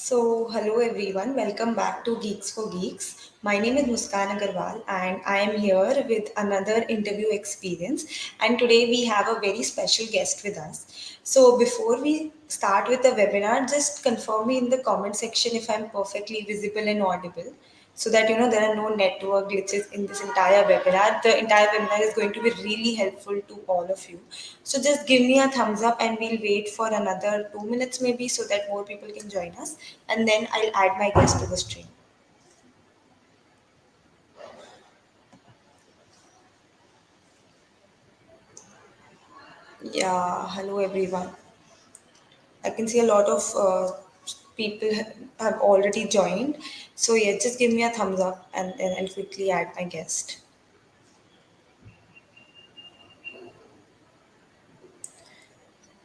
Hello everyone, welcome back to Geeks for Geeks. My name is Muskan Agarwal and I am here with another interview experience. And today we have a very special guest with us. So, before we start with the webinar, just confirm me in the comment section if I'm perfectly visible and audible so that there are no network glitches in this entire webinar. The entire webinar is going to be really helpful to all of you. So just give me a thumbs up and we'll wait for another 2 minutes maybe so that more people can join us, and then I'll add my guest to the stream. Yeah, hello everyone. I can see a lot of people have already joined. So yeah, just give me a thumbs up and then I'll quickly add my guest.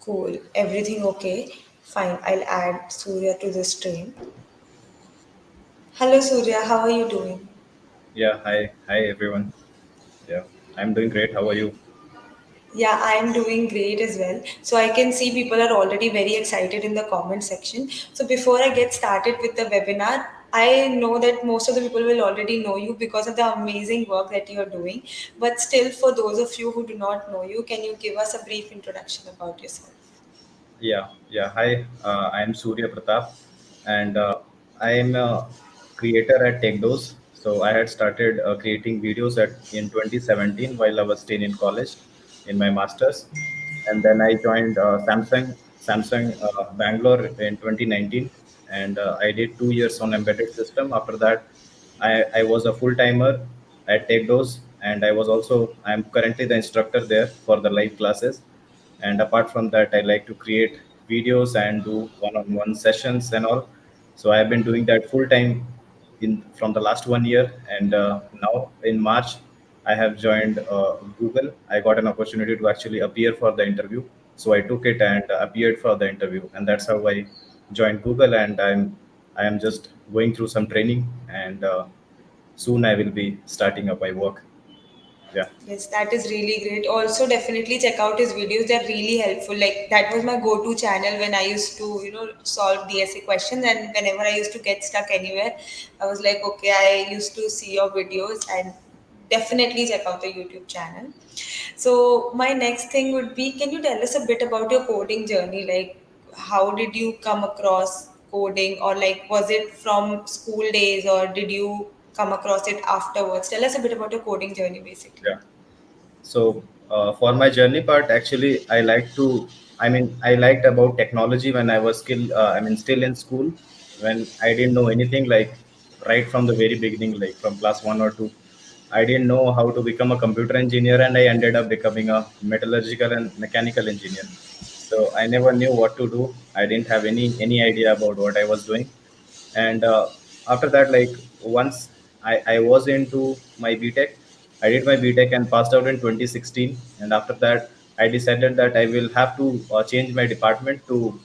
Cool. Everything okay? Fine. I'll add Surya to the stream. Hello Surya, how are you doing? Yeah, hi everyone. Yeah, I'm doing great. How are you? Yeah, I'm doing great as well. So I can see people are already very excited in the comment section. So before I get started with the webinar, I know that most of the people will already know you because of the amazing work that you're doing. But still, for those of you who do not know you, can you give us a brief introduction about yourself? Yeah. Hi, I am Surya Pratap, and I am a creator at TechDose. So I had started creating videos in 2017 while I was still in college, in my masters, and then I joined Samsung Bangalore in 2019, and I did 2 years on embedded system. After that, I was a full timer at TechDose, and I'm currently the instructor there for the live classes. And apart from that, I like to create videos and do one-on-one sessions and all. So I have been doing that full time in from the last 1 year. And now in March I have joined Google. I got an opportunity to actually appear for the interview, so I took it and appeared for the interview, and that's how I joined Google. And I am just going through some training, and soon I will be starting up my work. Yeah. Yes, that is really great. Also, definitely check out his videos. They're really helpful. Like that was my go-to channel when I used to, solve the essay questions. And whenever I used to get stuck anywhere, I was like, okay, I used to see your videos and definitely check out the YouTube channel. So my next thing would be, can you tell us a bit about your coding journey? Like, how did you come across coding, or like, was it from school days, or did you come across it afterwards? Tell us a bit about your coding journey, basically. Yeah. So for my journey part, actually, I liked about technology when I was still in school, when I didn't know anything, like right from the very beginning, like from class 1 or 2. I didn't know how to become a computer engineer, and I ended up becoming a metallurgical and mechanical engineer. So I never knew what to do. I didn't have any idea about what I was doing. And after that, like once I was into my btech. I did my btech and passed out in 2016. And after that, I decided that I will have to change my department to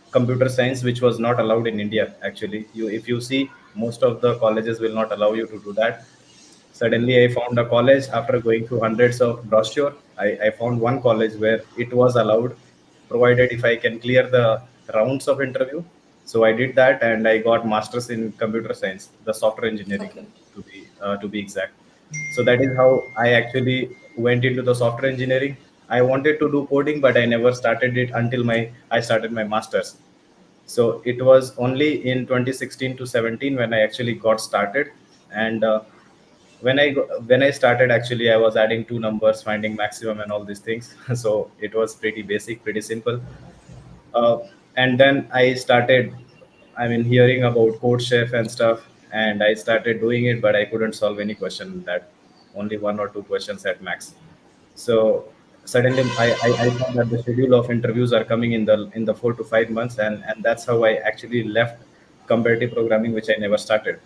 computer science, which was not allowed in India. Actually, if you see, most of the colleges will not allow you to do that. Suddenly, I found a college after going through hundreds of brochure. I found one college where it was allowed, provided if I can clear the rounds of interview. So I did that, and I got masters in computer science, the software engineering, Okay. to be exact. So that is how I actually went into the software engineering. I wanted to do coding, but I never started it until my I started my masters. So it was only in 2016 to 17 when I actually got started. And when I started, actually I was adding two numbers, finding maximum and all these things. So it was pretty basic, pretty simple. uh, and then I started, hearing about code chef and stuff, and I started doing it, but I couldn't solve any question, that only one or two questions at max. So suddenly I found that the schedule of interviews are coming in the 4 to 5 months, and that's how I actually left comparative programming, which I never started.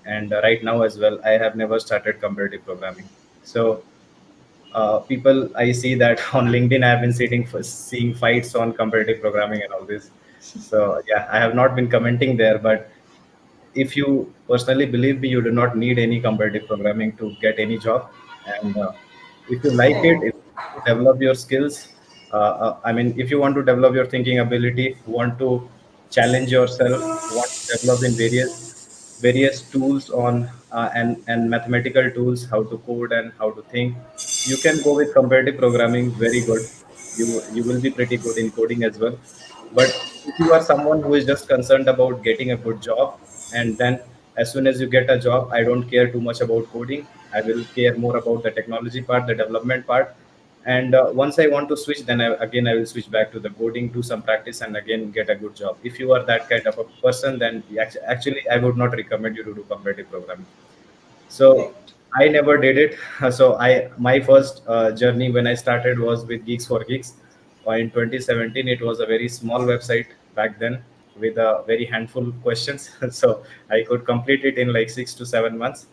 And right now as well, I have never started comparative programming. So people, I see that on LinkedIn, I have been seeing fights on comparative programming and all this. So yeah, I have not been commenting there, but if you personally believe me, you do not need any comparative programming to get any job. And if you like it, if you want to develop your skills, if you want to develop your thinking ability, want to challenge yourself, want to develop in various tools on and mathematical tools, how to code and how to think, you can go with comparative programming. Very good. You will be pretty good in coding as well. But if you are someone who is just concerned about getting a good job, and then as soon as you get a job, I don't care too much about coding. I will care more about the technology part, the development part. And once I want to switch, then again I will switch back to the coding, do some practice, and again get a good job. If you are that kind of a person, then actually I would not recommend you to do competitive programming. Right. So I never did it. So I my first journey when I started was with Geeks for Geeks. In 2017, it was a very small website back then with a very handful of questions. So I could complete it in like 6 to 7 months.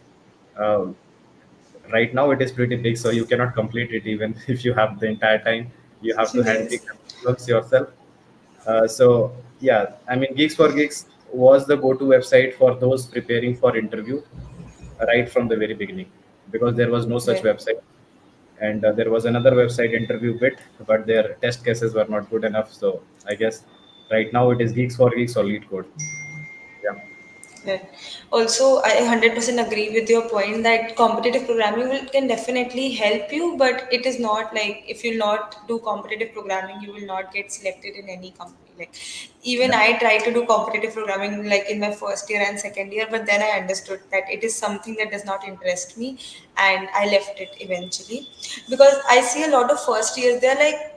Um, right now it is pretty big, so you cannot complete it even if you have the entire time. You have to handle Yes. the problems yourself. So yeah, I mean, Geeks for Geeks was the go-to website for those preparing for interview right from the very beginning, because there was no such Right. website. And there was another website, Interview Bit, but their test cases were not good enough. So I guess right now it is Geeks for Geeks or Lead Code. Yeah. Right. Also, I 100% agree with your point that competitive programming can definitely help you, but it is not like if you not do competitive programming, you will not get selected in any company. Like, even Yeah. I tried to do competitive programming like in my first year and second year, but then I understood that it is something that does not interest me, and I left it eventually because I see a lot of first years, they're like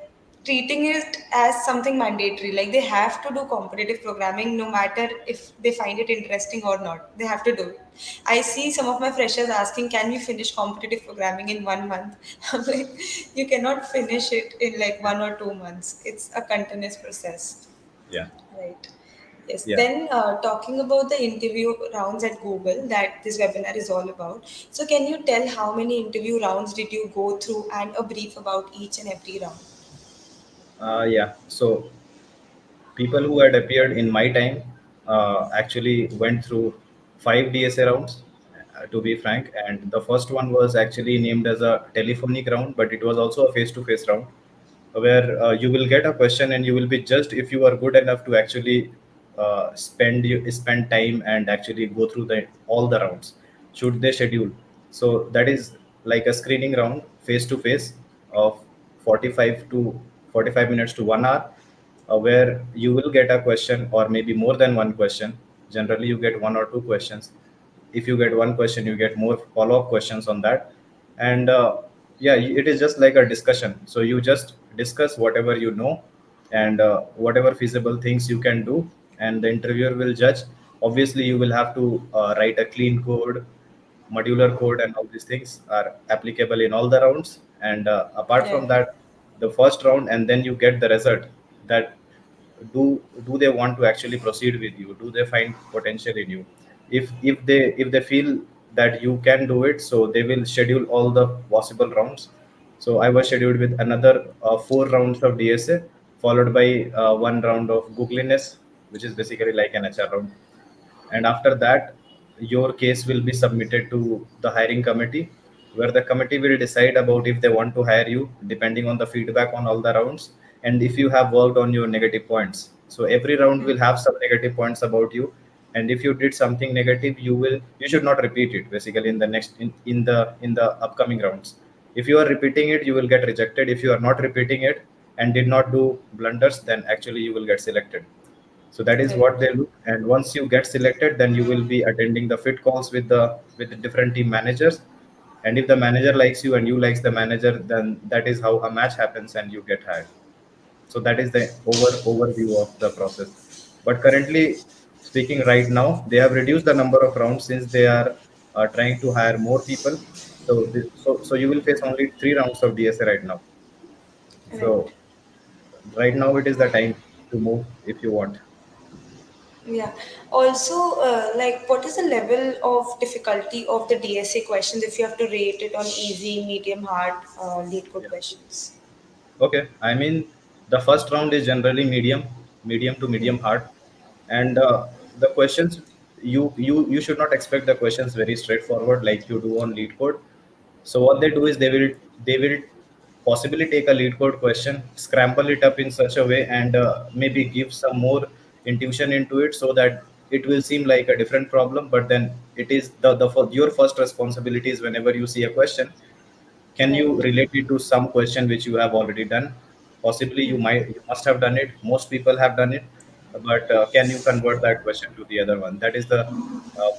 treating it as something mandatory, like they have to do competitive programming no matter if they find it interesting or not, they have to do it. I see some of my freshers asking, can we finish competitive programming in 1 month? I'm like, you cannot finish it in like 1 or 2 months, it's a continuous process. Yeah. Right. Yes. Yeah. Then talking about the interview rounds at Google that this webinar is all about. So can you tell how many interview rounds did you go through and a brief about each and every round? Yeah. So people who had appeared in my time actually went through 5 DSA rounds, to be frank. And the first one was actually named as a telephonic round, but it was also a face-to-face round where you will get a question and you will be judged if you are good enough to actually spend time and actually go through the all the rounds. Should they schedule? So that is like a screening round face to face of 45 to 45 minutes to 1 hour, where you will get a question or maybe more than one question. Generally, you get one or two questions. If you get one question, you get more follow-up questions on that. And yeah, it is just like a discussion. So you just discuss whatever you know and whatever feasible things you can do, and the interviewer will judge. Obviously, you will have to write a clean code, modular code, and all these things are applicable in all the rounds. And apart from Right. that, the first round, and then you get the result that do they want to actually proceed with you, do they find potential in you. If they feel that you can do it, so they will schedule all the possible rounds. So I was scheduled with another 4 rounds of DSA, followed by one round of googliness, which is basically like an HR round. And after that, your case will be submitted to the hiring committee, where the committee will decide about if they want to hire you depending on the feedback on all the rounds, and if you have worked on your negative points. So every round will have some negative points about you, and if you did something negative, you should not repeat it basically in the next in the upcoming rounds. If you are repeating it, you will get rejected. If you are not repeating it and did not do blunders, then actually you will get selected. So that is Right. what they look. And once you get selected, then you will be attending the fit calls with the different team managers. And if the manager likes you and you likes the manager, then that is how a match happens and you get hired. So that is the overview of the process. But currently speaking, right now they have reduced the number of rounds since they are trying to hire more people. So you will face only 3 rounds of DSA right now. Right. So right now it is the time to move if you want. Yeah. Also, like, what is the level of difficulty of the DSA questions if you have to rate it on easy, medium, hard, lead code Yeah. questions? Okay, I mean, the first round is generally medium to medium hard, and the questions, you should not expect the questions very straightforward like you do on lead code. So what they do is they will possibly take a lead code question, scramble it up in such a way, and maybe give some more intuition into it, so that it will seem like a different problem, but then it is your first responsibility is whenever you see a question, can you Right. relate it to some question which you have already done? Possibly you must have done it, most people have done it, but can you convert that question to the other one? That is the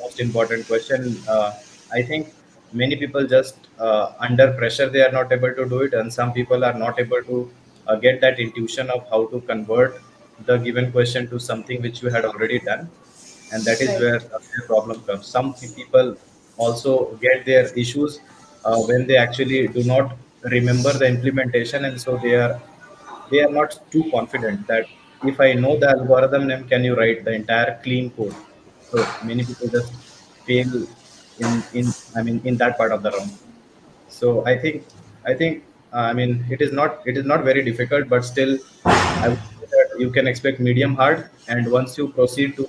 most important question. I think many people just under pressure they are not able to do it, and some people are not able to get that intuition of how to convert the given question to something which you had already done, and that is where Right. their problem comes. Some people also get their issues when they actually do not remember the implementation, and so they are not too confident that if I know the algorithm name, can you write the entire clean code? So many people just fail in I mean in that part of the round. So I think I mean it is not very difficult, but still I would say that you can expect medium hard, and once you proceed to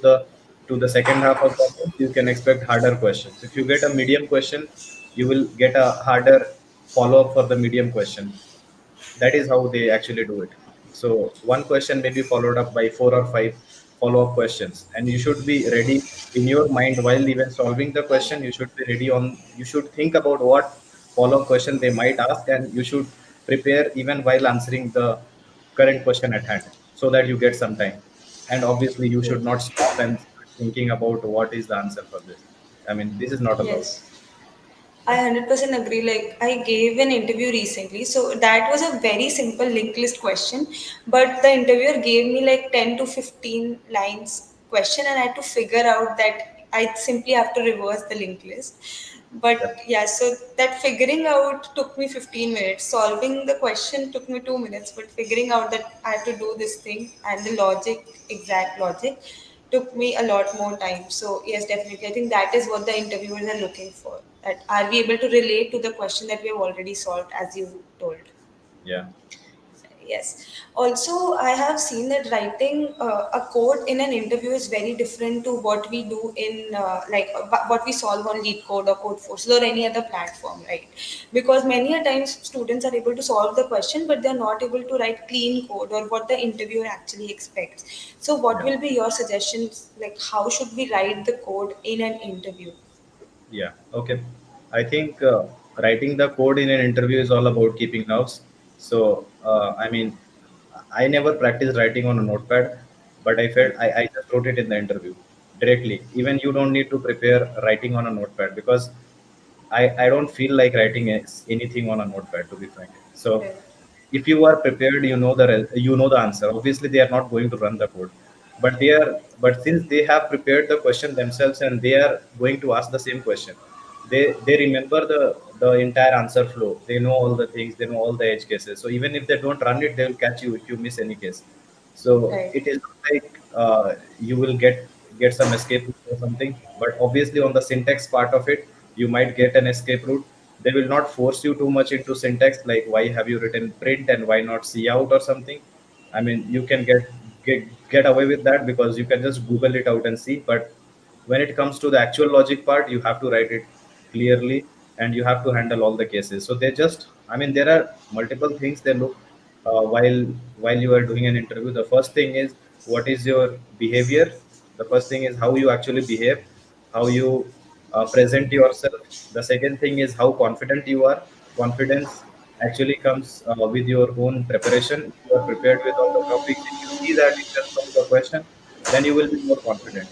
the second half of the month, you can expect harder questions. If you get a medium question, you will get a harder follow up for the medium question. That is how they actually do it. So one question may be followed up by 4 or 5 follow-up questions, and you should be ready in your mind while even solving the question. You should be ready on. You should think about what follow-up question they might ask, and you should prepare even while answering the current question at hand, so that you get some time. And obviously, you should not stop and start thinking about what is the answer for this. I mean, this is not allowed. Yes. I 100% agree. Like, I gave an interview recently, so that was a very simple linked list question, but the interviewer gave me like 10 to 15 lines question, and I had to figure out that I simply have to reverse the linked list. But Yep. yeah, so that figuring out took me 15 minutes. Solving the question took me 2 minutes, but figuring out that I had to do this thing and the logic, exact logic, took me a lot more time. So yes, definitely. I think that is what the interviewers are looking for. That are we able to relate to the question that we have already solved, as you told. Yeah. Yes. Also, I have seen that writing a code in an interview is very different to what we do in what we solve on Lead Code or Code Forces or any other platform, right? Because many a times students are able to solve the question, but they're not able to write clean code or what the interviewer actually expects. So, what Yeah. will be your suggestions? Like, how should we write the code in an interview? Yeah. Okay. I think writing the code in an interview is all about keeping notes. So, I mean, I never practiced writing on a notepad, but I just wrote it in the interview directly. Even you don't need to prepare writing on a notepad, because I don't feel like writing anything on a notepad, to be frank. So Right. if you are prepared, you know the answer. Obviously, they are not going to run the code, but since they have prepared the question themselves and they are going to ask the same question, they remember the entire answer flow. They know all the things. They know all the edge cases. So even if they don't run it, they will catch you if you miss any case. So Right. it is not like you will get some escape route or something. But obviously, on the syntax part of it, you might get an escape route. They will not force you too much into syntax, like why have you written print and why not see out or something. I mean, you can get away with that because you can just Google it out and see. But when it comes to the actual logic part, you have to write it clearly, and you have to handle all the cases. So they just, I mean, there are multiple things they look while you are doing an interview. The first thing is what is your behavior. The first thing is how you actually behave, how you present yourself. The second thing is how confident you are. Confidence actually comes with your own preparation. If you are prepared with all the topics, if you see that you can solve the question, then you will be more confident.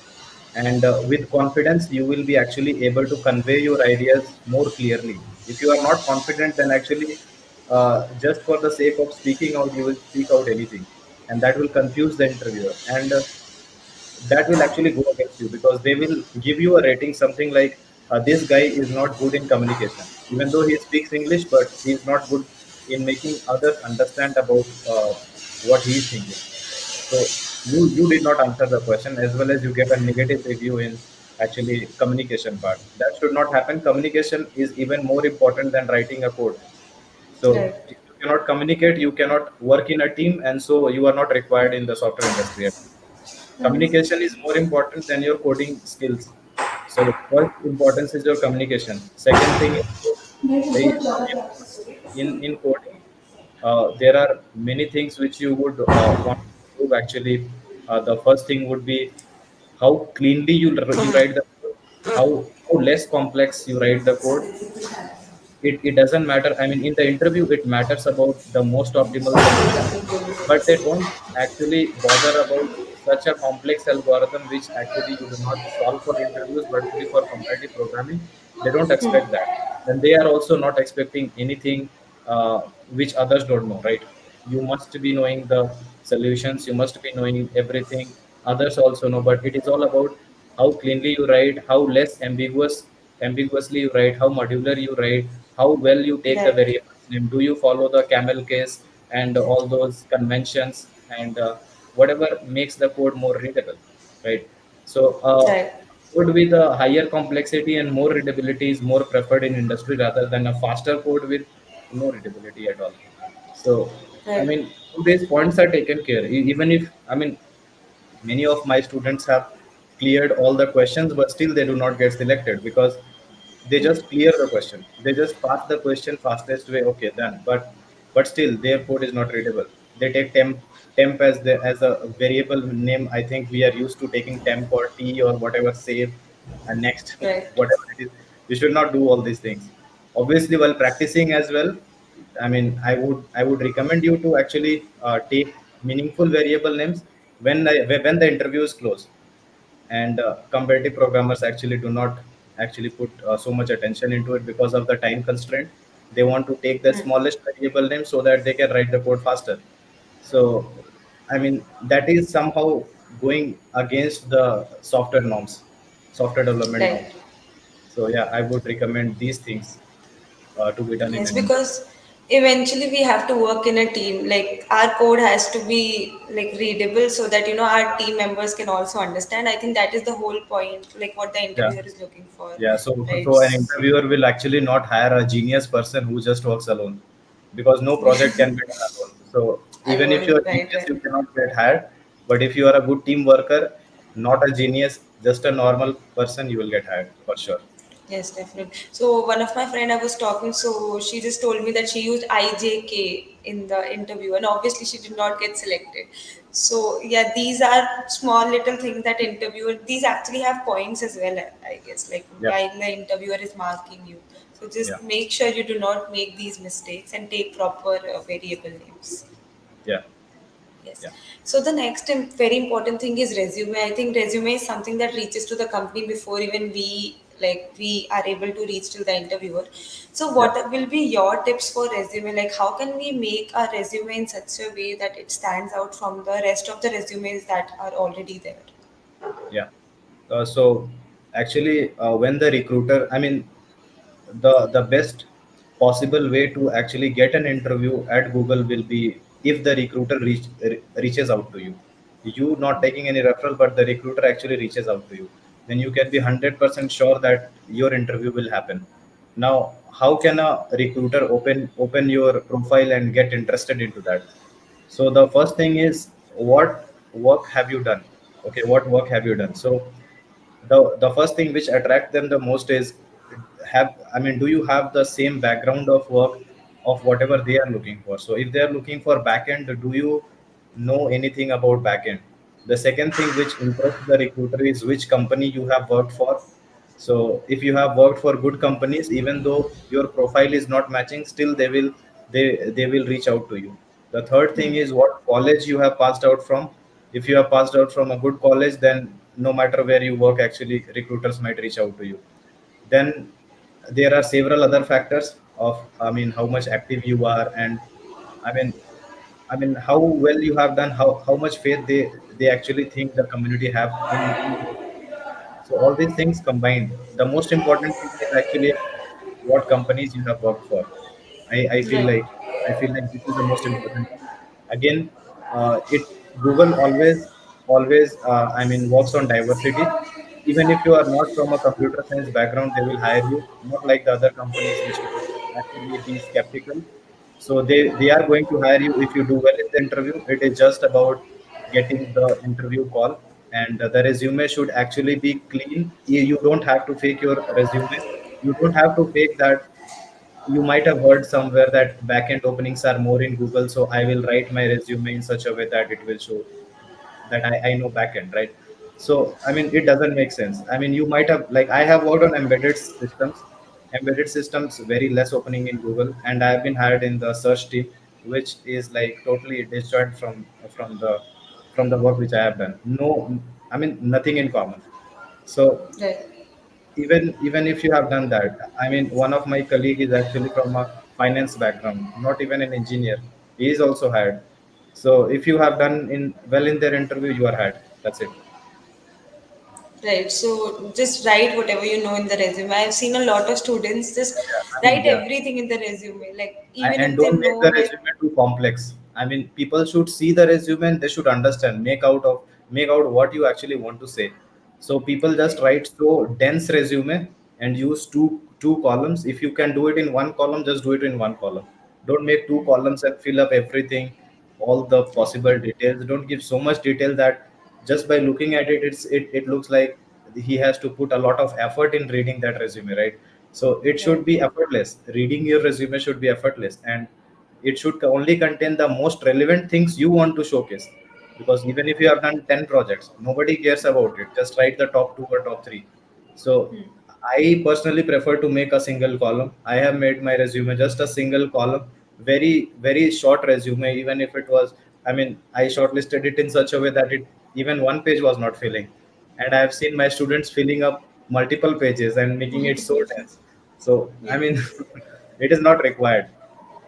And with confidence, you will be actually able to convey your ideas more clearly. If you are not confident, then actually, just for the sake of speaking out, you will speak out anything, and that will confuse the interviewer. And that will actually go against you, because they will give you a rating something like this guy is not good in communication, even though he speaks English, but he is not good in making others understand about what he is thinking. So you did not answer the question, as well as you get a negative review in actually communication part. That should not happen. Communication is even more important than writing a code. So Right. if you cannot communicate, you cannot work in a team, and so you are not required in the software industry. Communication is more important than your coding skills. So first importance is your communication. Second thing is in coding, there are many things which you would want to improve actually. The first thing would be how cleanly you write the code, how less complex you write the code. It doesn't matter. I mean, in the interview, it matters about the most optimal solution, but they don't actually bother about such a complex algorithm which actually you do not solve for interviews but only for competitive programming. They don't expect that, and they are also not expecting anything uh, which others don't know, right? You must be knowing the solutions, you must be knowing everything others also know, but it is all about how cleanly you write, how less ambiguously you write, how modular you write, how well you take the Right. variables name, do you follow the camel case and all those conventions, and whatever makes the code more readable, right? So Right. code with a higher complexity and more readability is more preferred in industry rather than a faster code with no readability at all. So I Right. mean, all these points are taken care. Even if, I mean, many of my students have cleared all the questions but still they do not get selected because they just clear the question, they just pass the question fastest way, okay, done. But still their code is not readable. They take temp as the as a variable name. I think we are used to taking temp or t or whatever, save and next Right. whatever it is. We should not do all these things. Obviously, while practicing as well, I mean, I would recommend you to actually take meaningful variable names when the interview is closed. And competitive programmers actually do not actually put so much attention into it because of the time constraint. They want to take the smallest variable name so that they can write the code faster. So I mean, that is somehow going against the software norms, software development Right. norms. So yeah, I would recommend these things to be done in Yes, an interview. because eventually we have to work in a team. Like our code has to be like readable so that our team members can also understand. I think that is the whole point, like what the Yeah. interviewer is looking for, Yeah, so right? so an interviewer will actually not hire a genius person who just works alone, because no project can be done alone. So even if you're Alone, a right, genius, right. you cannot get hired. But if you are a good team worker, not a genius, just a normal person, you will get hired for sure. Yes, definitely. So one of my friend I was talking, so she just told me that she used IJK in the interview, and obviously she did not get selected. So yeah, these are small little things that interviewer these actually have points as well. I guess like Yeah, while the interviewer is marking you, so yeah, just make sure you do not make these mistakes and take proper variable names. yeah, Yes. yeah, So the next very important thing is resume. I think resume is something that reaches to the company before even we are able to reach to the interviewer. So yeah. what will be your tips for resume? Like how can we make our resume in such a way that it stands out from the rest of the resumes that are already there? Yeah. So actually, when the recruiter, I mean, the best possible way to actually get an interview at Google will be if the recruiter reaches out to you. You not taking any referral, but the recruiter actually reaches out to you. Then you can be 100% sure that your interview will happen. Now, how can a recruiter open your profile and get interested into that? So the first thing is, what work have you done? Okay, what work have you done? So the first thing which attract them the most is, have I mean, do you have the same background of work of whatever they are looking for? So if they are looking for backend, do you know anything about backend? The second thing which interests the recruiter is which company you have worked for. So if you have worked for good companies, even though your profile is not matching, still they will reach out to you. The third thing is what college you have passed out from. If you have passed out from a good college, then no matter where you work, actually recruiters might reach out to you. Then there are several other factors of, I mean, how much active you are, and I mean, how well you have done, how much faith they actually think the community have in you. So all these things combined, the most important thing is actually what companies you have worked for. I feel Right. like this is the most important thing. Again, it Google always I mean, works on diversity. Even if you are not from a computer science background, they will hire you. Not like the other companies which might actually be skeptical. So they are going to hire you if you do well in the interview. It is just about getting the interview call, and the resume should actually be clean. You don't have to fake your resume. You don't have to fake that. You might have heard somewhere that backend openings are more in Google, so I will write my resume in such a way that it will show. that I know backend, right? So I mean, it doesn't make sense. I mean, you might have, like, I have worked on embedded systems, very less opening in Google, and I have been hired in the search team, which is like totally disjoint from the from the work which I have done. No, I mean, nothing in common. So Right. even if you have done that, I mean, one of my colleague is actually from a finance background, not even an engineer. He is also hired. So if you have done in well in their interview, you are hired. That's it. Right. So just write whatever you know in the resume. I've seen a lot of students just Yeah, I mean, write yeah. everything in the resume. Like even And if they don't make know the like resume too complex. I mean, people should see the resume and they should understand, make out what you actually want to say. So people just right. write so dense resume and use two columns. If you can do it in one column, just do it in one column. Don't make two columns and fill up everything, all the Right. possible details. Don't give so much detail that just by looking at it, it looks like he has to put a lot of effort in reading that resume, right? So it should Right. be effortless. Reading your resume should be effortless, and it should only contain the most relevant things you want to showcase. Because even if you have done 10 projects, nobody cares about it. Just write the top two or top three. So I personally prefer to make a single column. I have made my resume just a single column, very, very short resume, even if it was, I mean, I shortlisted it in such a way that it even one page was not filling. And I have seen my students filling up multiple pages and making it so Multiple. dense. So, I mean, Yes. it is not required,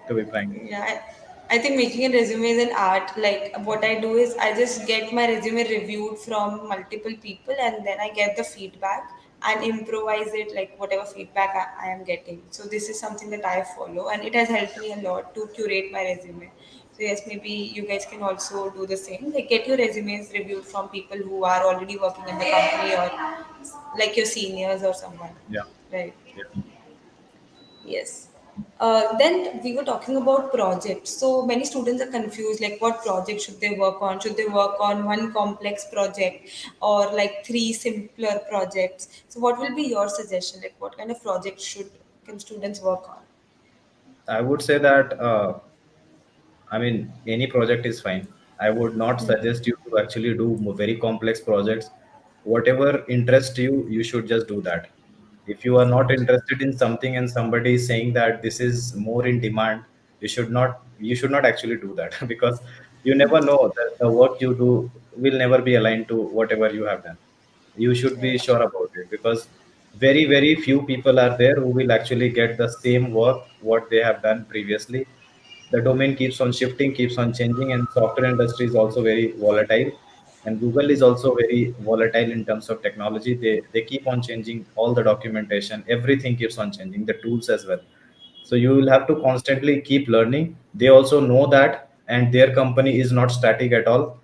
to be frank. Yeah, I think making a resume is an art. Like what I do is I just get my resume reviewed from multiple people and then I get the feedback and improvise it like whatever feedback I am getting. So this is something that I follow and it has helped me a lot to curate my resume. So yes, maybe you guys can also do the same. Like get your resumes reviewed from people who are already working in the company or like your seniors or someone. Yeah. Right. Yeah. Yes. Then we were talking about projects. So many students are confused like what project should they work on? Should they work on one complex project or like three simpler projects? So what will be your suggestion? Like what kind of project should can students work on? I would say that I mean, any project is fine. I would not suggest you to actually do very complex projects. Whatever interests you, you should just do that. If you are not interested in something and somebody is saying that this is more in demand, you should not actually do that because you never know that the work you do will never be aligned to whatever you have done. You should be Right. sure about it because very few people are there who will actually get the same work what they have done previously. The domain keeps on shifting, keeps on changing, and software industry is also very volatile. And Google is also very volatile in terms of technology. They keep on changing all the documentation, everything keeps on changing, the tools as well. So you will have to constantly keep learning. They also know that, and their company is not static at all.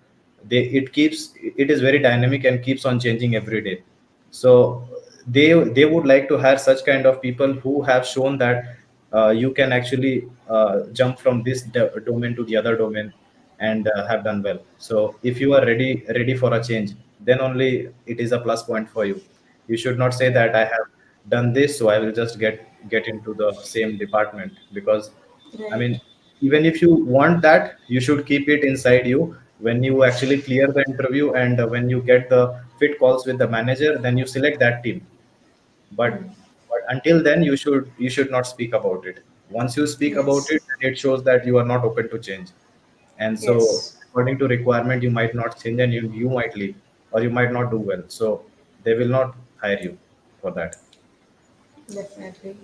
It is very dynamic and keeps on changing every day. So they would like to hire such kind of people who have shown that you can actually jump from this domain to the other domain and have done well. So if you are ready for a change, then only it is a plus point for you. You should not say Right. that I have done this, so I will just get into the same department. Because I Right. mean, even if you want that, you should keep it inside you. When you actually clear the interview and when you get the fit calls with the manager, then you select that team. But until then, you should not speak about it. Once you speak about Yes. it, it shows that you are not open to change. And so, Yes. according to requirement, you might not change and you might leave or you might not do well. So they will not hire you for that. Definitely.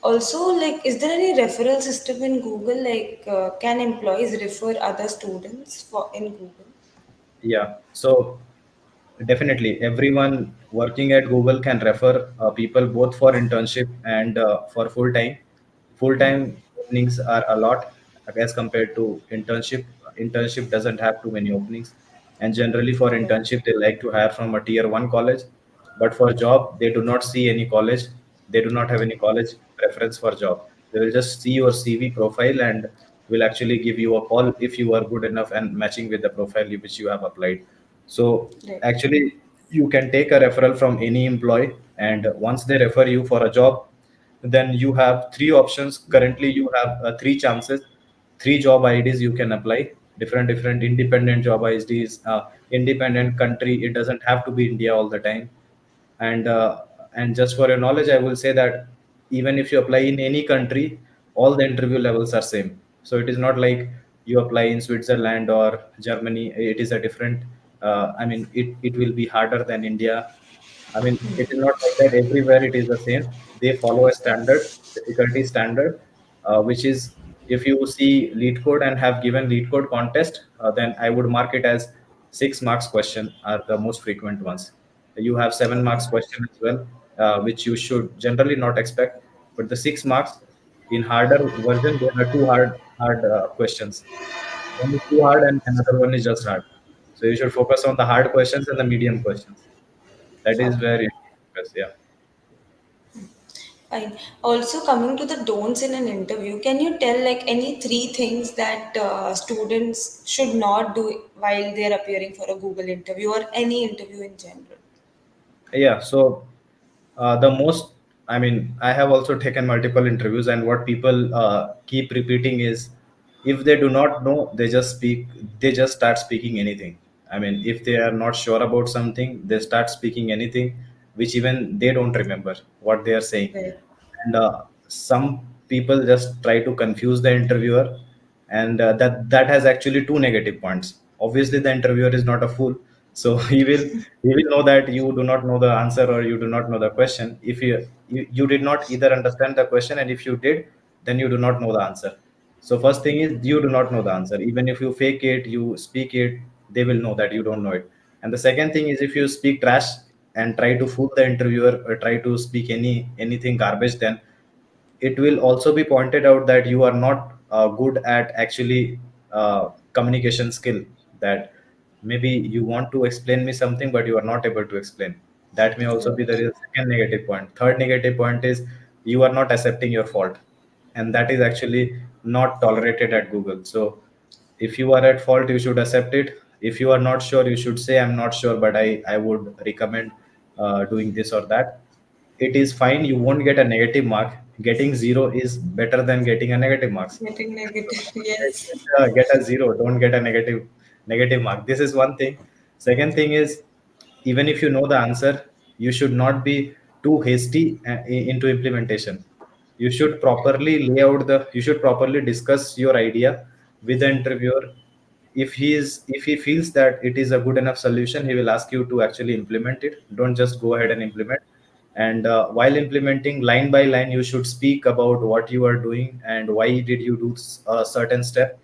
Also, like, is there any referral system in Google? Like, can employees refer other students for in Google? Yeah. So definitely, everyone working at Google can refer people both for internship and for full time. Full time openings are a lot as compared to internship. Internship doesn't have too many openings, and generally for Right. internship they like to hire from a tier one college. But for job, they do not see any college. They do not have any college preference for job. They will just see your CV profile and will actually give you a call if you are good enough and matching with the profile which you have applied. So Right. actually, you can take a referral from any employee, and once they refer you for a job, then you have three options. Currently, you have three chances, three job IDs you can apply. different independent job IDs, independent country. It doesn't have to be India all the time. And just for your knowledge, I will say that even if you apply in any country, all the interview levels are same. So it is not like you apply in Switzerland or Germany, it is a different, I mean, it will be harder than India. I mean, it is not like that everywhere it is the same. They follow a standard, Yes. difficulty standard, which is, if you see lead code and have given lead code contest, then I would mark it as 6 marks question are the most frequent ones. You have 7 marks Okay. question as well, which you should generally not expect. But the 6 marks in harder version, there are two hard questions. One is too hard and another one is just hard. So you should focus on the hard questions and the medium questions. That is Okay. where you focus. Yeah. Fine. Also, coming to the don'ts in an interview, can you tell like any three things that students should not do while they're appearing for a Google interview or any interview in general? Yeah. So the most, I mean, I have also taken multiple interviews, and what people keep repeating is, if they do not know, they just start speaking anything. I mean, if they are not sure about something, they start speaking anything, which even they don't remember what they are saying. Right. And some people just try to confuse the interviewer, and that has actually two negative points. Obviously the interviewer is not a fool, so he will know that you do not know the answer or you do not know the question. If you did not either understand the question, and if you did, then you do not know the answer. So first thing is, you do not know the answer. Even if you fake it, you speak it, they will know that you don't know it. And the second thing is, if you speak trash and try to fool the interviewer or try to speak anything garbage, then it will also be pointed out that you are not good at actually communication skill. That maybe you want to explain me something but you are not able to explain. That may also be the Right. second negative point. Third negative point is, you are not accepting your fault, and that is actually not tolerated at Google. So if you are at fault, you should accept it. If you are not sure, you should say, I'm not sure, but I would recommend doing this or that. It is fine, you won't get a negative mark. Getting zero is better than getting a negative marks. Getting So negative. Yes. get a zero, don't get a negative mark. This is one thing. Second thing is, even if you know the answer, you should not be too hasty into implementation. You should properly lay out the you should properly discuss your idea with the interviewer. If he feels that it is a good enough solution, he will ask you to actually implement it. Don't just go ahead and implement. And while implementing, line by line, you should speak about what you are doing and why did you do a certain step.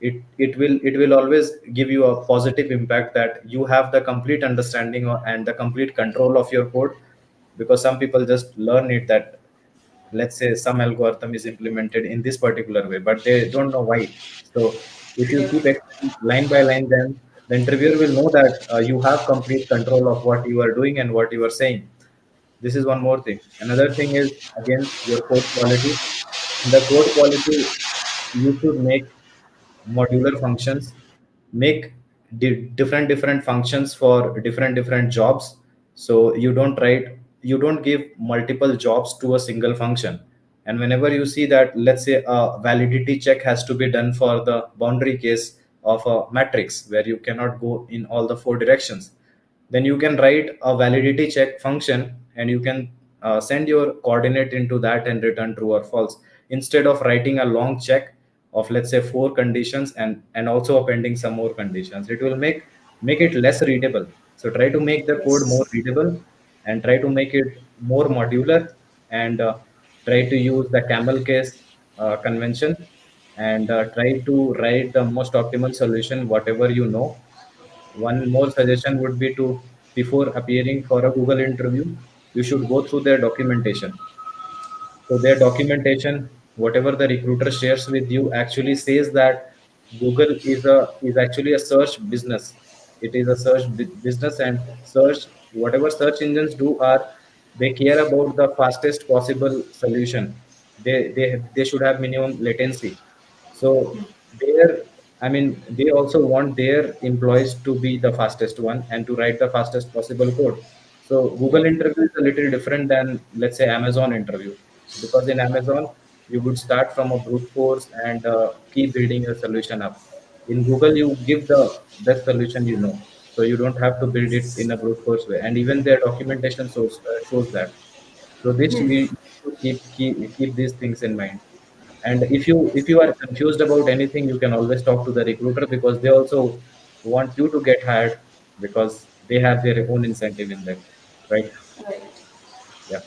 It will always give you a positive impact, that you have the complete understanding and the complete control of your code. Because some people just learn it, that let's say some algorithm is implemented in this particular way, but they don't know why. So if you Yeah. keep explaining line by line, then the interviewer will know that you have complete control of what you are doing and what you are saying. This is one more thing. Another thing is, again, your code quality. In the code quality, you should make modular functions. Make different functions for different jobs. So you don't give multiple jobs to a single function. And whenever you see that, let's say a validity check has to be done for the boundary case of a matrix where you cannot go in all the four directions, then you can write a validity check function, and you can send your coordinate into that and return true or false, instead of writing a long check of, let's say, four conditions and also appending some more conditions. It will make it less readable. So try to make the code more Yes. readable, and try to make it more modular, and try to use the camel case convention, and try to write the most optimal solution whatever you know. One more suggestion would be to, before appearing for a Google interview, you should go through their documentation. So their documentation, whatever the recruiter shares with you, actually says that Google is actually a search business. It is a business, and search, whatever search engines do are, they care about the fastest possible solution. They should have minimum latency. So there, I mean, they also want their employees to be the fastest one and to write the fastest possible code. So Google Right. interview is a little different than, let's say, Amazon interview, because in Amazon you would start from a brute force and keep building a solution up. In Google you give the best solution you know, so you don't have to build it in a brute force way, and even their documentation shows that. So this we need to keep these things in mind. And if you are confused about anything, you can always talk to the recruiter, because they also want you to get hired, because they have their own incentive in that, right? Right. Yeah.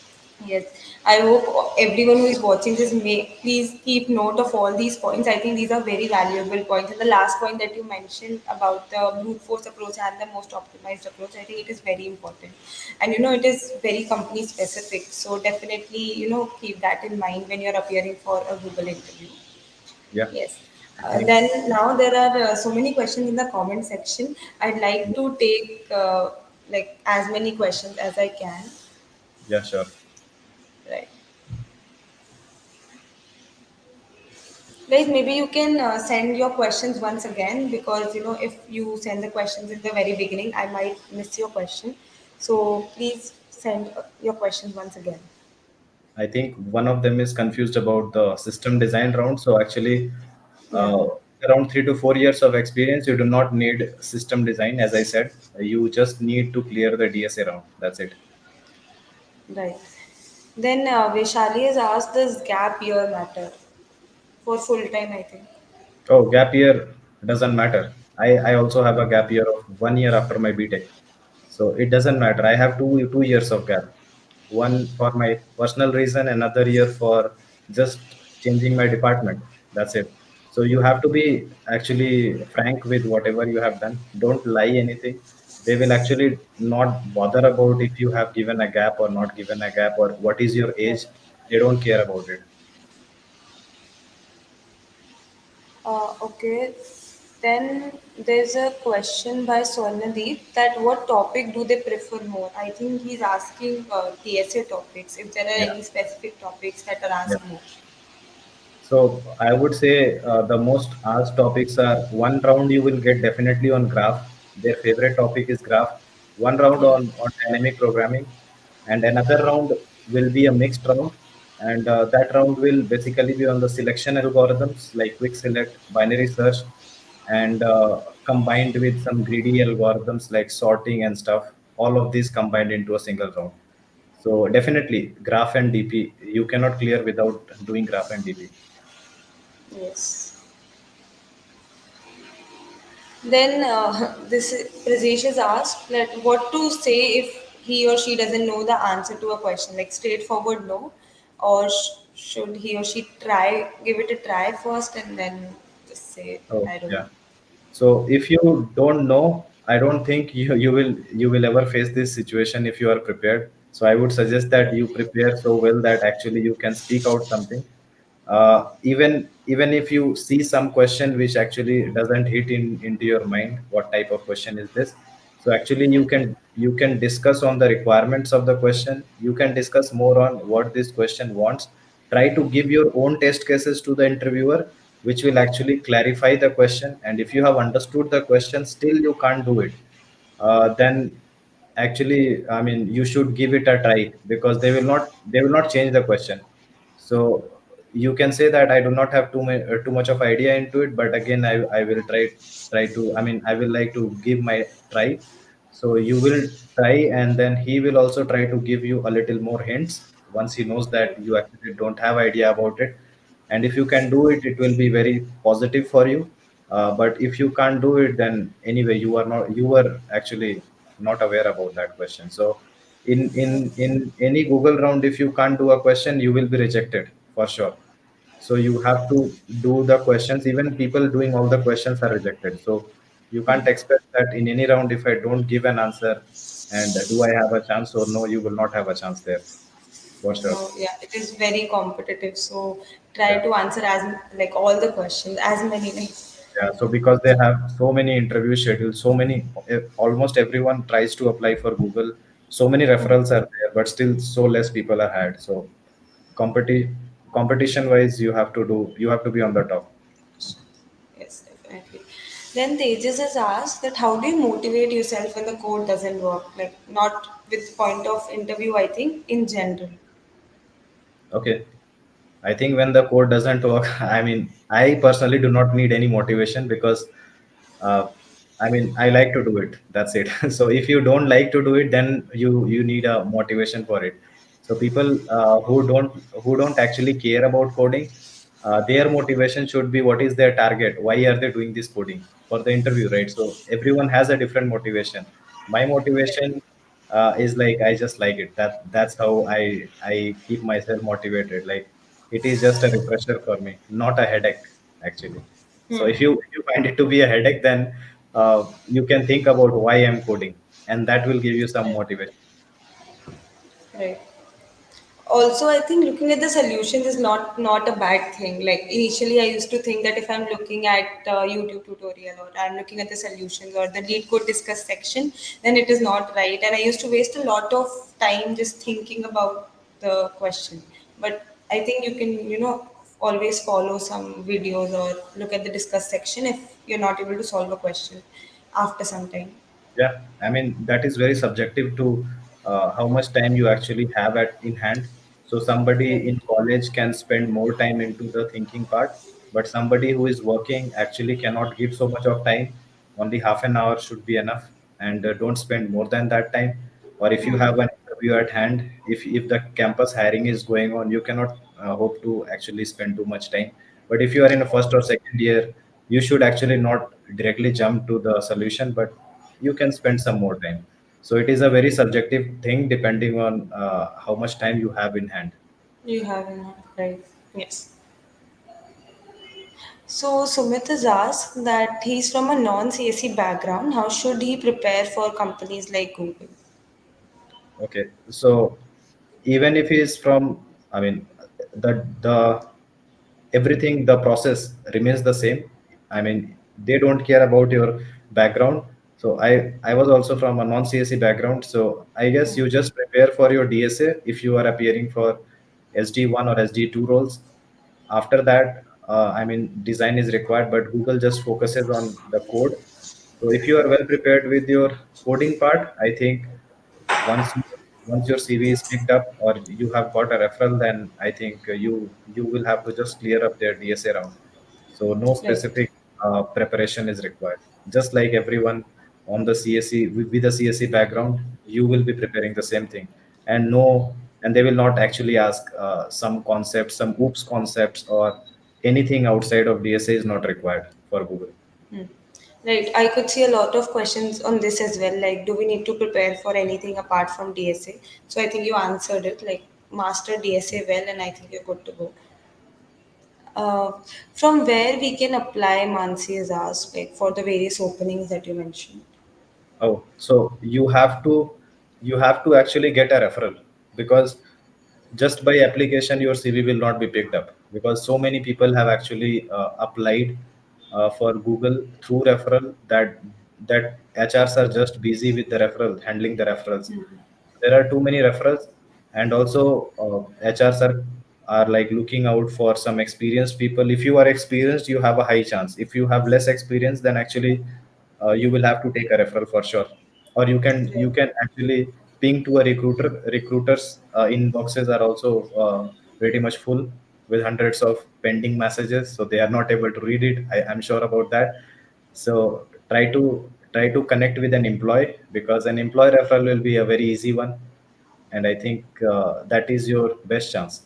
Yes, I hope everyone who is watching this may please keep note of all these points. I think these are very valuable points. And the last point that you mentioned about the brute force approach and the most optimized approach, I think it is very important. And it is very company specific. So definitely, keep that in mind when you're appearing for a Google interview. Yeah, Yes. I think. Then now there are so many questions in the comment section. I'd like to take like as many questions as I can. Yeah, sure. Right. Guys, maybe you can send your questions once again, because if you send the questions in the very beginning, I might miss your question. So please send your questions once again. I think one of them is confused about the system design round. So actually, Yeah, uh, around 3 to 4 years of experience, you do not need system design. As I said, you just need to clear the DSA round. That's it. right. Then Vaishali has asked, does gap year matter for full time? I think. Oh, gap year doesn't matter. I also have a gap year of 1 year after my BTech. So it doesn't matter. I have two years of gap. One for my personal reason, another year for just changing my department. That's it. So you have to be actually frank with whatever you have done. Don't lie anything. They will actually not bother about if you have given a gap or not given a gap, or what is your Right. age. They don't care about it. Okay. Then there's a question by Swarnadeep that what topic do they prefer more? I think he's asking TSA topics, if there are Yeah. any specific topics that are Yeah. asked more. So I would say the most asked topics are: one round you will get definitely on graph. Their favorite topic is graph. One round Yeah. on dynamic programming, and another round will be a mixed round. And that round will basically be on the selection algorithms like quick select, binary search, and combined with some greedy algorithms like sorting and stuff. All of these combined into a single round. So definitely graph and DP you cannot clear without doing graph and DP. Yes. Then this Prajesh is asked that what to say if he or she doesn't know the answer to a question, like straightforward no, or should he or she give it a try first and then just say, Oh, I don't yeah. know. So if you don't know, I don't think you will ever face this situation if you are prepared. So I would suggest that you prepare so well that actually you can speak out something. Even if you see some question which actually doesn't hit into your mind, what type of question is this? So actually you can discuss on the requirements of the question. You can discuss more on what this question wants. Try to give your own test cases to the interviewer, which will actually clarify the question. And if you have understood the question, still you can't do it, then actually, I mean, you should give it a try, because they will not change the question. So you can say that I do not have too much of idea into it, but again, I will try to. I mean, I will like to give my try. So you will try, and then he will also try to give you a little more hints once he knows that Right. you actually don't have idea about it. And if you can do it, it will be very positive for you. But if you can't do it, then anyway, you were actually not aware about that question. So in any Google round, if you can't do a question, you will be rejected for sure. So you have to do the questions. Even people doing all the questions are rejected. So you can't expect that in any round, if I don't give an answer, and do I have a chance or no, you will not have a chance there for sure. No, yeah, it is very competitive. So try Yeah. to answer as like all the questions, as many like. Yeah, so because they have so many interview schedules, almost everyone tries to apply for Google. So many referrals are there, but still so less people are hired. So competi competition wise, you have to be on the top. Yes, definitely. Then Tejas has asked that how do you motivate yourself when the code doesn't work? Like not with point of interview, I think in general. Okay. I think when the code doesn't work, I mean, I personally do not need any motivation, because uh, I mean, I like to do it, that's it. So if you don't like to do it, then you need a motivation for it. So people who don't actually care about coding, their motivation should be what is their target, why are they doing this coding for the interview, right? So everyone has a different motivation. My motivation is like, I just like it. That's how I keep myself motivated. Like, it is just a refresher for me, not a headache, actually. So if you find it to be a headache, then you can think about why I'm coding, and that will give you some Right. motivation. Right. Also, I think looking at the solutions is not a bad thing. Like initially I used to think that if I'm looking at YouTube tutorial, or I'm looking at the solutions or the lead code discuss section, then it is not right, and I used to waste a lot of time just thinking about the question. But I think you can, always follow some videos or look at the discuss section if you're not able to solve a question after some time. Yeah, I mean, that is very subjective to how much time you actually have at in hand. So somebody Right. in college can spend more time into the thinking part, but somebody who is working actually cannot give so much of time. Only half an hour should be enough, and don't spend more than that time. Or if you have an interview at hand, if the campus hiring is going on, you cannot hope to actually spend too much time. But if you are in a first or second year, you should actually not directly jump to the solution, but you can spend some more time. So it is a very subjective thing depending on how much time you have in hand. You have enough, right? Yes. So Sumit has asked that he's from a non-CSE background. How should he prepare for companies like Google? Okay, so even if he is from, I mean, the everything, the process remains the same. I mean, they don't care about your background. So I was also from a non-CSE background. So I guess you just prepare for your DSA if you are appearing for SD1 or SD2 roles. After that, I mean, design is required, but Google just focuses on the code. So if you are well prepared with your coding part, I think once you, once your CV is picked up or you have got a referral, then I think you will have to just clear up their DSA round. So no Right. specific preparation is required. Just like everyone on the CSE with a CSE background, you will be preparing the same thing, and no, and they will not actually ask some concepts, some oops concepts, or anything outside of DSA is not required for Google. Hmm. Right. I could see a lot of questions on this as well. Like, do we need to prepare for anything apart from DSA? So I think you answered it. Like, master DSA well, and I think you're good to go. Uh, from where we can apply Mansi's ask, like for the various openings that you mentioned. Oh, so you have to actually get a referral, because just by application your CV will not be picked up, because so many people have actually applied for Google through referral, that HRs are just busy with the referral, handling the referrals. There are too many referrals, and also HRs are like looking out for some experienced people. If you are experienced, you have a high chance. If you have less experience, then actually you will have to take a referral for sure. Or you can actually ping to a recruiter. Recruiters inboxes are also pretty much full with hundreds of pending messages, so they are not able to read it. I'm sure about that. So try to connect with an employee, because an employee referral will be a very easy one, and I think that is your best chance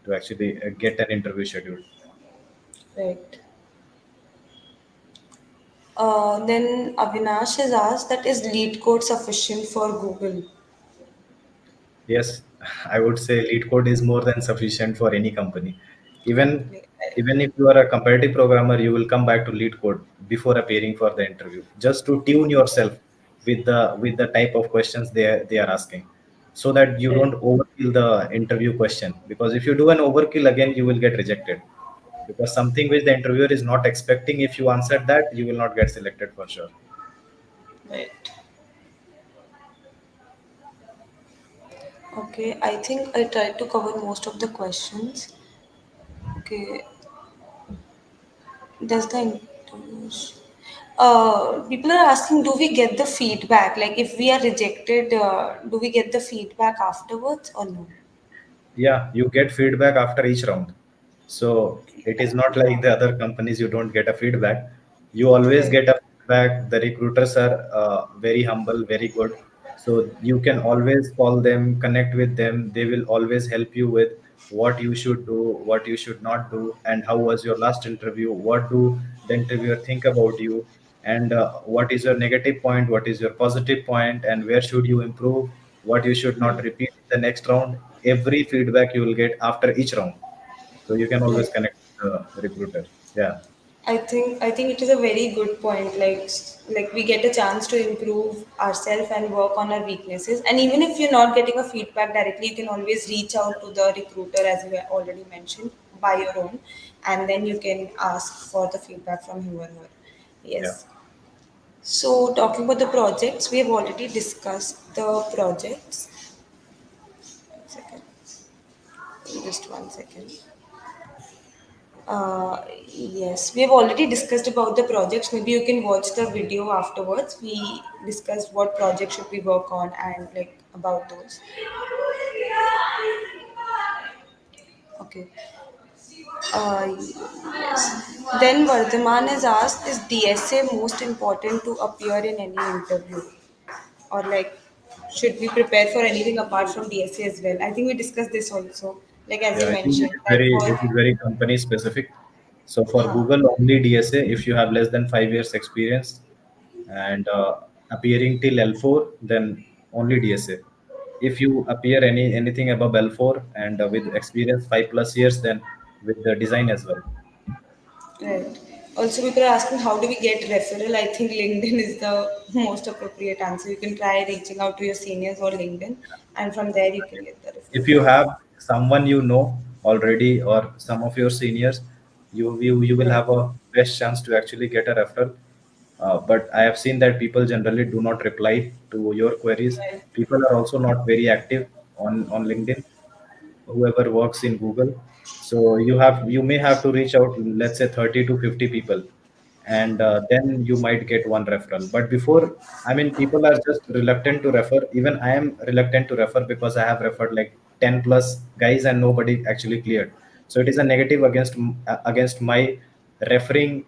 to actually get an interview scheduled. Right. Then Avinash has asked that is lead code sufficient for Google? Yes, I would say lead code is more than sufficient for any company. Even Right. even if you are a competitive programmer, you will come back to lead code before appearing for the interview, just to tune yourself with the type of questions they are asking, so that you Right. don't overkill the interview question. Because if you do an overkill again, you will get rejected. Because something which the interviewer is not expecting, if you answer that, you will not get selected for sure. Right. Okay, I think I tried to cover most of the questions. Okay, does the interviews? People are asking, do we get the feedback? Like, if we are rejected, do we get the feedback afterwards or no? Yeah, you get feedback after each round. So it is not like the other companies, you don't get a feedback. You always Right. get a feedback feedback. The recruiters are very humble, very good. So you can always call them, connect with them. They will always help you with what you should do, what you should not do, and how was your last interview. What do the interviewer think about you, and what is your negative point, what is your positive point, and where should you improve, what you should not repeat in the next round. Every feedback you will get after each round, so you can always Right. connect with the recruiter. Yeah. I think it is a very good point. Like we get a chance to improve ourselves and work on our weaknesses. And even if you're not getting a feedback directly, you can always reach out to the recruiter, as you already mentioned, by your own, and then you can ask for the feedback from him or her. Yeah. Yes. So talking about the projects, we have already discussed the projects. One second. Just one second. Yes, we have already discussed about the projects. Maybe you can watch the video afterwards. We discussed what project should we work on and like about those. Okay. Yes. Then Vardhaman has asked, is DSA most important to appear in any interview? Or like, should we prepare for anything apart from DSA as well? I think we discussed this also. Like as Yeah, you I think mentioned, that for it is very company specific. So for huh, Google, only DSA if you have less than 5 years experience and appearing till L4, then only DSA. If you appear anything above L4 and with experience 5+ years, then with the design as well. right. Also, people are asking how do we get referral? I think LinkedIn is the most appropriate answer. You can try reaching out to your seniors or LinkedIn, and from there you can get the If referral. you have someone you know already or some of your seniors, you will Right, have a best chance to actually get a referral. But I have seen that people generally do not reply to your queries. right, People are also not very active on LinkedIn, whoever works in Google. So you may have to reach out, let's say 30 to 50 people, and then you might get one referral. But before, I mean, people are just reluctant to refer. Even I am reluctant to refer because I have referred like 10 plus guys and nobody actually cleared. So it is a negative against my referring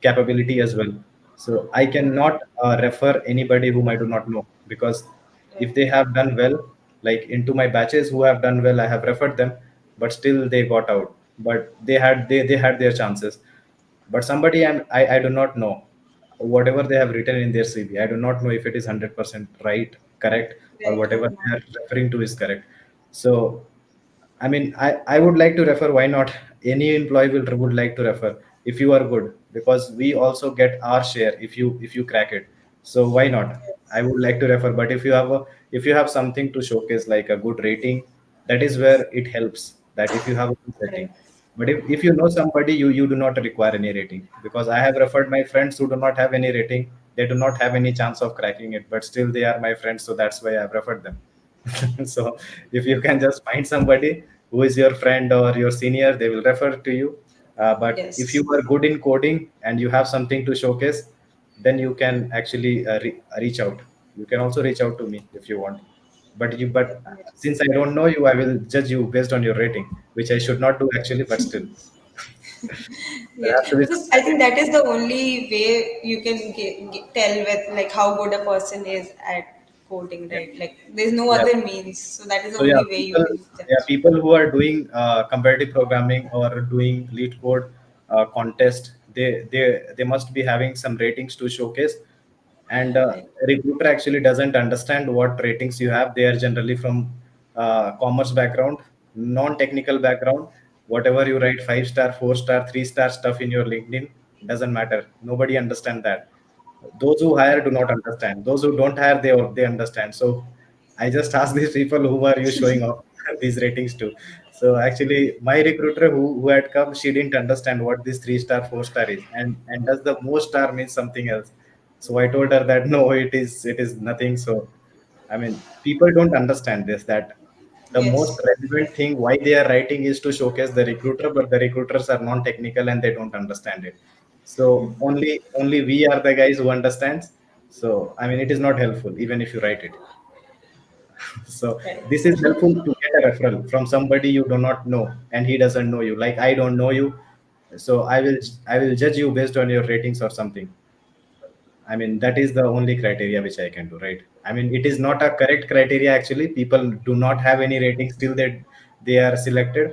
capability as well. So I cannot refer anybody whom I do not know, because right, if they have done well, like into my batches who have done well, I have referred them, but still they got out. But they had their chances. But somebody I do not know, whatever they have written in their CV, I do not know if it is 100% right, correct, or right, whatever or not. they are referring to is correct. So I mean, I would like to refer. Why not? Any employee would like to refer if you are good, because we also get our share if you crack it. So why not? I would like to refer. But if you have something to showcase like a good rating, that is where it helps. That if you have a good rating. Right, But if you know somebody, you do not require any rating, because I have referred my friends who do not have any rating. They do not have any chance of cracking it, but still they are my friends. So that's why I've referred them. So if you can just find somebody who is your friend or your senior, they will refer to you. But if you yes, are good in coding and you have something to showcase, then you can actually reach out. You can also reach out to me if you want. But yes. since I don't know you, I will judge you based on your rating, which I should not do actually, but still there Yes, has to be some because I think criteria. that is the only way you can tell with like how good a person is at coding, Yeah. right? Like there's no Yeah. other means, so that is the So yeah, only way you can judge. people who are doing comparative programming or doing lead code contest, they must be having some ratings to showcase. And Right, recruiter actually doesn't understand what ratings you have. They are generally from commerce background, non-technical background. Whatever you write, 5 star, 4 star, 3 star stuff in your LinkedIn doesn't matter. Nobody understand that. Those who hire do not understand. Those who don't hire, they understand. So I just ask these people, who are you showing off these ratings to? So actually, my recruiter who had come, she didn't understand what this 3 star, 4 star is, and does the most star means something else. So I told her that no, it is nothing. So I mean, people don't understand this, that the most yes, relevant thing why they are writing is to showcase the recruiter, but the recruiters are non-technical and they don't understand it. So only we are the guys who understands. So I mean, it is not helpful even if you write it. So right. this is helpful to get a referral from somebody you do not know and he doesn't know you. Like I don't know you, so I will judge you based on your ratings or something. I mean, that is the only criteria which I can do, right? I mean, it is not a correct criteria actually. People do not have any ratings till they are selected.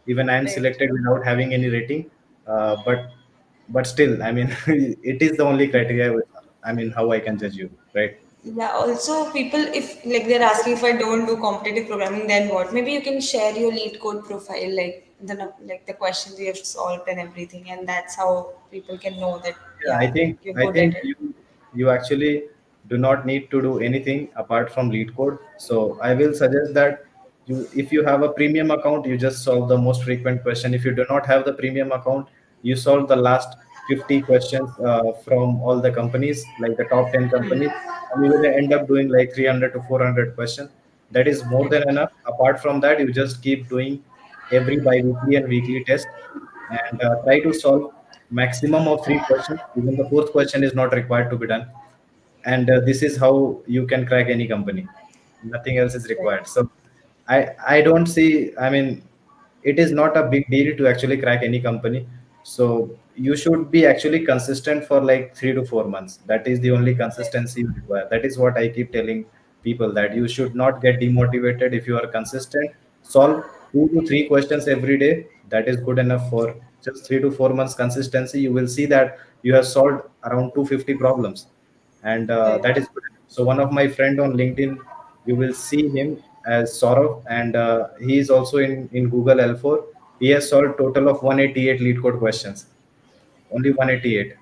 Even I am Right. selected without having any rating. But still, I mean, it is the only criteria. I mean, how I can judge you, right? Yeah, also people, if like they're asking if I don't do competitive programming, then what? Maybe you can share your lead code profile, like the questions you have solved and everything, and that's how people can know that Yeah, yeah, you're I good at think it. you actually do not need to do anything apart from lead code. So I will suggest that you, if you have a premium account, you just solve the most frequent question. If you do not have the premium account, you solve the last 50 questions from all the companies, like the top 10 companies, and you will end up doing like 300 to 400 questions. That is more than enough. Apart from that, you just keep doing every bi-weekly and weekly test, and try to solve maximum of three questions. Even the fourth question is not required to be done, and this is how you can crack any company. Nothing else is Right. required. So I don't see. I mean, it is not a big deal to actually crack any company. So you should be actually consistent for like 3 to 4 months. That is the only consistency you require. That is what I keep telling people, that you should not get demotivated. If you are consistent, solve 2 to 3 questions every day. That is good enough. For just 3 to 4 months consistency, you will see that you have solved around 250 problems, and Right. that is good. So one of my friend on LinkedIn, you will see him as Saurav, and he is also in Google L4. He has solved total of 188 lead code questions, only 188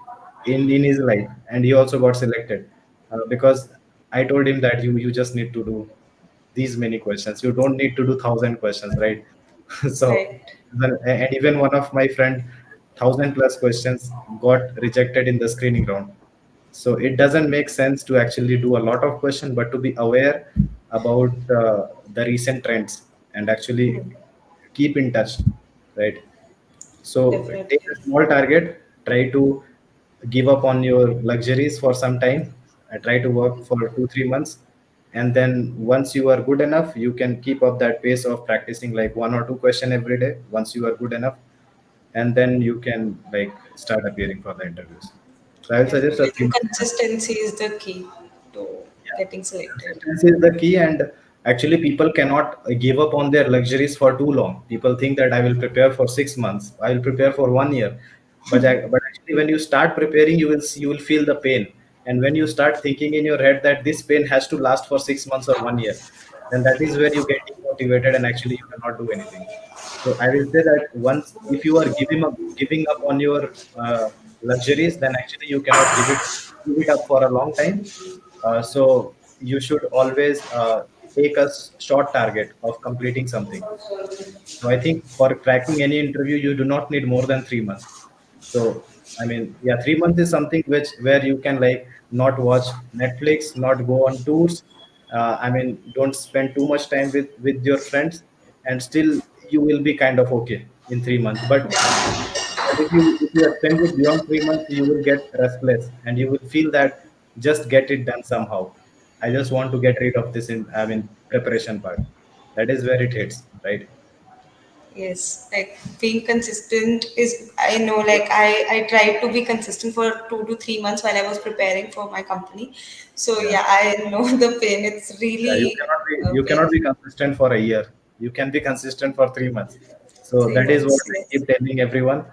in his life, and he also got selected because I told him that you just need to do these many questions. You don't need to do 1,000 questions, right? So, Right. and even one of my friend, 1,000 plus questions got rejected in the screening round. So it doesn't make sense to actually do a lot of question, but to be aware about the recent trends and actually keep in touch, right? So take Definitely. a small target, try to give up on your luxuries for some time, try to work for 2 3 months, and then once you are good enough, you can keep up that pace of practicing like 1 or 2 question every day. Once you are good enough, and then you can like start appearing for the interviews. So I will suggest Definitely. a I few. think consistency is the key to Yeah. getting selected. Consistency is the key, and actually, people cannot give up on their luxuries for too long. People think that I will prepare for 6 months, I will prepare for 1 year, but actually, when you start preparing, you will feel the pain, and when you start thinking in your head that this pain has to last for 6 months or 1 year, then that is where you get demotivated and actually you cannot do anything. So I will say that once if you are giving up on your luxuries, then actually you cannot give it up for a long time. So you should always take a short target of completing something. So I think for cracking any interview, you do not need more than 3 months. So I mean, yeah, 3 months is something which where you can like not watch Netflix, not go on tours. I mean, don't spend too much time with your friends, and still you will be kind of okay in 3 months. But if you extend it beyond 3 months, you will get restless and you will feel that just get it done somehow. I just want to get rid of this in, I mean, preparation part. That is where it hits, right? Yes, like being consistent is, I know, like I tried to be consistent for 2 to 3 months while I was preparing for my company. So Yeah. yeah, I know the pain. It's Yeah, really you cannot be painful. consistent for a year. You can be consistent for 3 months. So Three that is what months, I yes. keep telling everyone.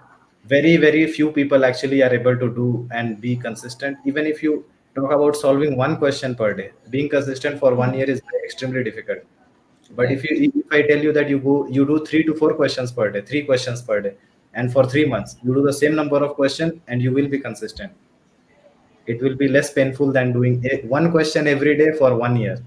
Very few people actually are able to do and be consistent. Even if you talk about solving one question per day, being consistent for 1 year is extremely difficult. But Right. if I tell you that you do 3 to 4 questions per day, 3 questions per day, and for 3 months you do the same number of questions and you will be consistent. It will be less painful than doing one question every day for 1 year.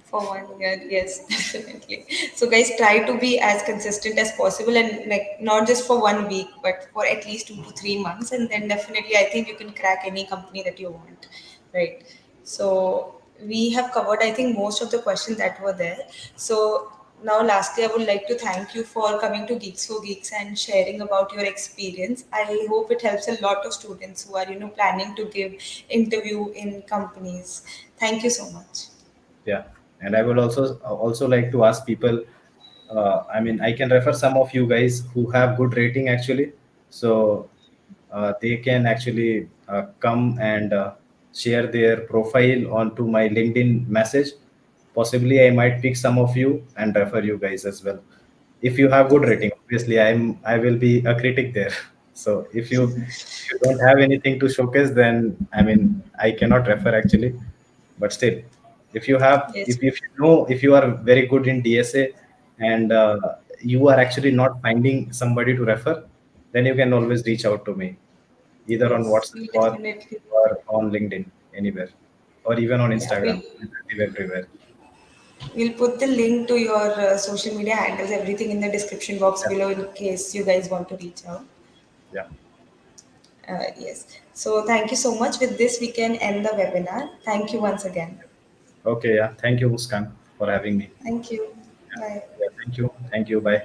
For 1 year, yes, definitely. So guys, try to be as consistent as possible, and like not just for 1 week, but for at least 2 to 3 months, and then definitely I think you can crack any company that you want, right? So we have covered, I think, most of the questions that were there. So now, lastly, I would like to thank you for coming to Geeks for Geeks and sharing about your experience. I hope it helps a lot of students who are, planning to give interview in companies. Thank you so much. Yeah, and I would also like to ask people. I mean, I can refer some of you guys who have good rating actually, so they can actually come and share their profile onto my LinkedIn message. Possibly I might pick some of you and refer you guys as well. If you have good Yes. rating, obviously I will be a critic there. So if you don't have anything to showcase, then I mean I cannot refer actually. But still, if you have, Yes. if you know, if you are very good in DSA and you are actually not finding somebody to refer, then you can always reach out to me either on Yes. WhatsApp We'll definitely. or on LinkedIn, anywhere, or even on Yeah. Instagram. I'm active everywhere. We'll put the link to your social media handles, everything in the description box Yeah, below in case you guys want to reach out. yeah. Yes. So thank you so much. With this, we can end the webinar. Thank you once again. Okay, yeah. Thank you, Muskan, for having me. Thank you. Yeah, Bye. yeah. Thank you. Thank you. Bye.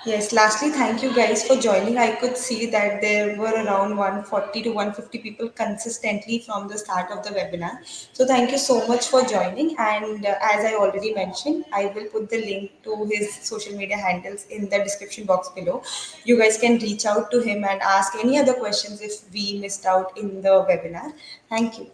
Yes, lastly, thank you guys for joining. I could see that there were around 140 to 150 people consistently from the start of the webinar. So, thank you so much for joining. And as I already mentioned, I will put the link to his social media handles in the description box below. You guys can reach out to him and ask any other questions if we missed out in the webinar. Thank you.